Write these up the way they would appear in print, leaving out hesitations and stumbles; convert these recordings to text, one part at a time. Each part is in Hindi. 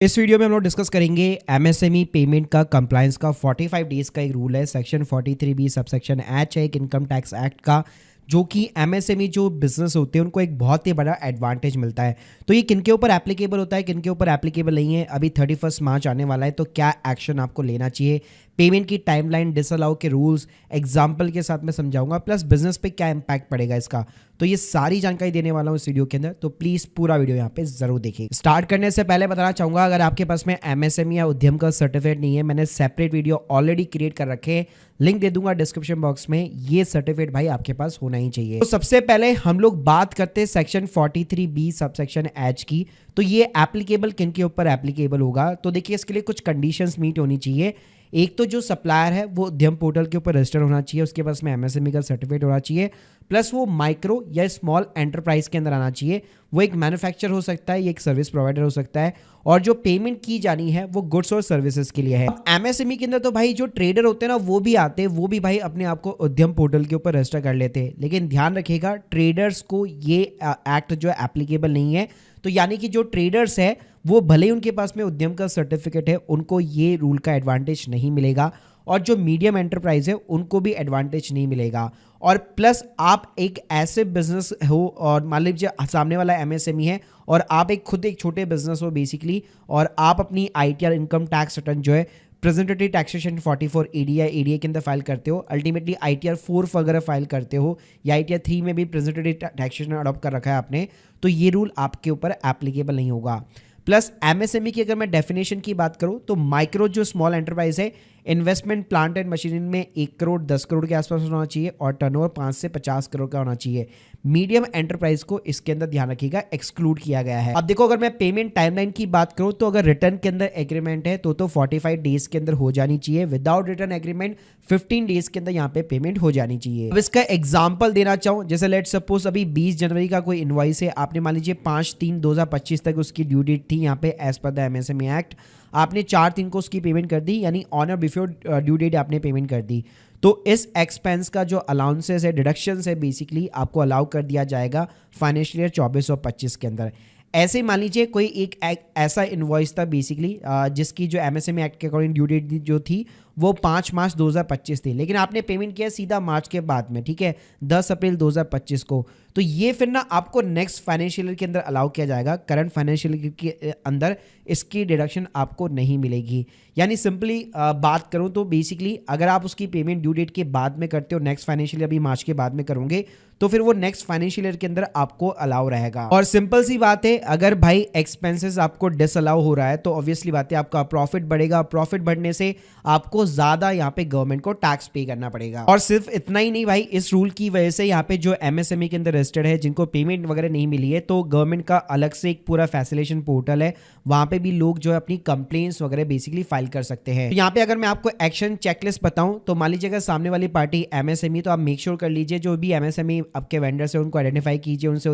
इस वीडियो में हम लोग डिस्कस करेंगे एमएसएमई पेमेंट का कंप्लायंस का 45 डेज का एक रूल है। सेक्शन 43 बी सबसेक्शन एच है एक इनकम टैक्स एक्ट का, जो कि एमएसएमई जो बिजनेस होते हैं उनको एक बहुत ही बड़ा एडवांटेज मिलता है। तो ये किन के ऊपर एप्लीकेबल होता है, किन के ऊपर एप्लीकेबल नहीं है, अभी 31 मार्च आने वाला है, तो क्या एक्शन आपको लेना चाहिए, पेमेंट की टाइमलाइन, डिसअलाउ के रूल्स एग्जाम्पल के साथ मैं समझाऊंगा, प्लस बिजनेस पे क्या इंपैक्ट पड़ेगा इसका। तो ये सारी जानकारी देने वाला हूँ इस वीडियो के अंदर, तो प्लीज पूरा वीडियो यहाँ पे जरूर देखिए। स्टार्ट करने से पहले बताना चाहूंगा, अगर आपके पास में एमएसएमई या उद्यम का सर्टिफिकेट नहीं है, मैंने सेपरेट वीडियो ऑलरेडी क्रिएट कर रखे हैं, लिंक दे दूंगा डिस्क्रिप्शन बॉक्स में। ये सर्टिफिकेट भाई आपके पास होना ही चाहिए। तो सबसे पहले हम लोग बात करते हैं सेक्शन 43 बी सबसेक्शन एच की। तो ये एप्लीकेबल किन के ऊपर एप्लीकेबल होगा, तो देखिए इसके लिए कुछ कंडीशंस मीट होनी चाहिए। एक तो जो सप्लायर है वो उद्यम पोर्टल के ऊपर रजिस्टर होना चाहिए, उसके पास में एमएसएमई का सर्टिफिकेट होना चाहिए, प्लस वो माइक्रो या स्मॉल एंटरप्राइज के अंदर आना चाहिए। वो एक मैन्युफैक्चर हो सकता है, ये एक सर्विस प्रोवाइडर हो सकता है, और जो पेमेंट की जानी है वो गुड्स और सर्विसेज के लिए है। एमएसएमई के अंदर तो भाई जो ट्रेडर होते हैं ना वो भी आते हैं, वो भी भाई अपने आप को उद्यम पोर्टल के ऊपर रजिस्टर कर लेते हैं, लेकिन ध्यान रखिएगा ट्रेडर्स को ये एक्ट जो एप्लीकेबल नहीं है। तो यानी कि जो ट्रेडर्स है वो भले ही उनके पास में उद्यम का सर्टिफिकेट है, उनको ये रूल का एडवांटेज नहीं मिलेगा, और जो मीडियम एंटरप्राइज है उनको भी एडवांटेज नहीं मिलेगा। और प्लस आप एक ऐसे बिजनेस हो, और मान लीजिए सामने वाला एमएसएमई है और आप खुद एक छोटे बिजनेस हो बेसिकली, और आप अपनी आईटीआर इनकम टैक्स रिटर्न जो है प्रेजेंटेटिव टैक्सेशन 44 एडीए के अंदर फाइल करते हो, अल्टीमेटली आईटीआर 4 वगैरह फाइल करते हो, या आईटीआर 3 में भी प्रेजेंटेटिव टैक्सेशन अडॉप्ट कर रखा है आपने, तो ये रूल आपके ऊपर एप्लीकेबल नहीं होगा। प्लस एमएसएमई की अगर मैं डेफिनेशन की बात करूं तो माइक्रो जो स्मॉल एंटरप्राइज है, इन्वेस्टमेंट प्लांट एंड मशीनरी में 1 करोड़ 10 करोड़ के आसपास होना चाहिए, और टर्नओवर 5 से 50 करोड़ का होना चाहिए। मीडियम एंटरप्राइज को इसके अंदर ध्यान रखिएगा एक्सक्लूड किया गया है। अब देखो, अगर मैं पेमेंट टाइमलाइन की बात करूं तो अगर रिटर्न के अंदर एग्रीमेंट है तो 45 डेज के अंदर हो जानी चाहिए, विदाउट रिटर्न एग्रीमेंट 15 डेज के अंदर यहाँ पे पेमेंट हो जानी चाहिए। अब इसका एग्जाम्पल देना चाहूँ, जैसे लेट सपोज अभी 20 जनवरी का कोई इनवॉइस है, आपने मान लीजिए 5/3/2025 तक उसकी ड्यू डेट थी यहाँ पे as per the MSME act, आपने 4/3 को उसकी पेमेंट कर दी, यानी ऑन और बिफोर ड्यू डेट आपने पेमेंट कर दी, तो इस एक्सपेंस का जो अलाउंसेस है, डिडक्शंस है, बेसिकली आपको अलाउ कर दिया जाएगा फाइनेंशियल ईयर 24 और 25 के अंदर। ऐसे ही मान लीजिए कोई एक ऐसा इनवॉइस था बेसिकली जिसकी जो एमएसएमई एक्ट के अकॉर्डिंग ड्यू डेट जो थी वो 5 मार्च 2025 थी, लेकिन आपने पेमेंट किया सीधा मार्च के बाद में, ठीक है, 10 अप्रैल 2025 को, तो ये फिर ना आपको नेक्स्ट फाइनेंशियल ईयर के अंदर अलाउ किया जाएगा, करंट फाइनेंशियल ईयर के अंदर इसकी डिडक्शन आपको नहीं मिलेगी। यानी सिंपली बात करूं तो बेसिकली अगर आप उसकी पेमेंट ड्यू डेट के बाद में करते हो, नेक्स्ट फाइनेंशियल ईयर अभी मार्च के बाद में करोगे, तो फिर वो नेक्स्ट फाइनेंशियल ईयर के अंदर आपको अलाउ रहेगा। और सिंपल सी बात है, अगर भाई एक्सपेंसेस आपको डिसअलाउ हो रहा है तो ऑब्वियसली बात है आपका प्रॉफिट बढ़ेगा, प्रॉफिट बढ़ने से आपको ज्यादा यहाँ पे गवर्नमेंट को टैक्स पे करना पड़ेगा। और सिर्फ इतना ही नहीं भाई, इस रूल की वजह से यहाँ पे जो एमएसएमई के अंदर रजिस्टर्ड है जिनको पेमेंट वगैरह नहीं मिली है, तो गवर्नमेंट का अलग से एक पूरा फैसिलेशन पोर्टल है, वहां पे भी लोग जो है अपनी कंप्लेंट्स वगैरह बेसिकली फाइल कर सकते हैं। तो यहाँ पे अगर मैं आपको एक्शन चेकलिस्ट बताऊं तो मान लीजिए अगर सामने वाली पार्टी एमएसएमई, तो आप मेक श्योर कर लीजिए जो भी एमएसएमई आपके वेंडर्स है उनको आइडेंटिफाई कीजिए, उनसे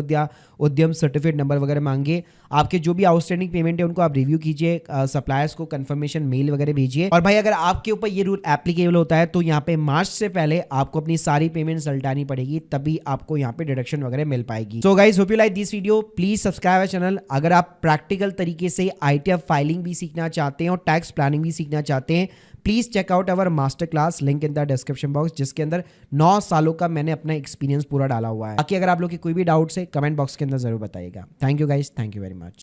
उद्यम सर्टिफिकेट नंबर वगैरह मांगिए, आपके जो भी आउटस्टैंडिंग पेमेंट है उनको आप रिव्यू कीजिए, सप्लायर्स को कंफर्मेशन मेल वगैरह भेजिए। और भाई अगर आपके ऊपर ये रूल एप्लीकेबल होता है तो यहाँ पे मार्च से पहले आपको अपनी सारी पेमेंट्स लौटानी पड़ेगी, तभी आपको यहाँ पे डिडक्शन वगैरह मिल पाएगी। So guys, hope you like this video, please subscribe our channel. अगर आप प्रैक्टिकल तरीके से आईटीआर फाइलिंग भी सीखना चाहते हैं और टैक्स प्लानिंग भी सीखना चाहते हैं, please check out our master class, link in the description box, जिसके अंदर 9 सालों का मैंने अपना एक्सपीरियंस पूरा डाला हुआ है। बाकी अगर आप लोग के कोई भी डाउट्स है कमेंट बॉक्स के अंदर जरूर बताइएगा। Thank you guys, thank you very much.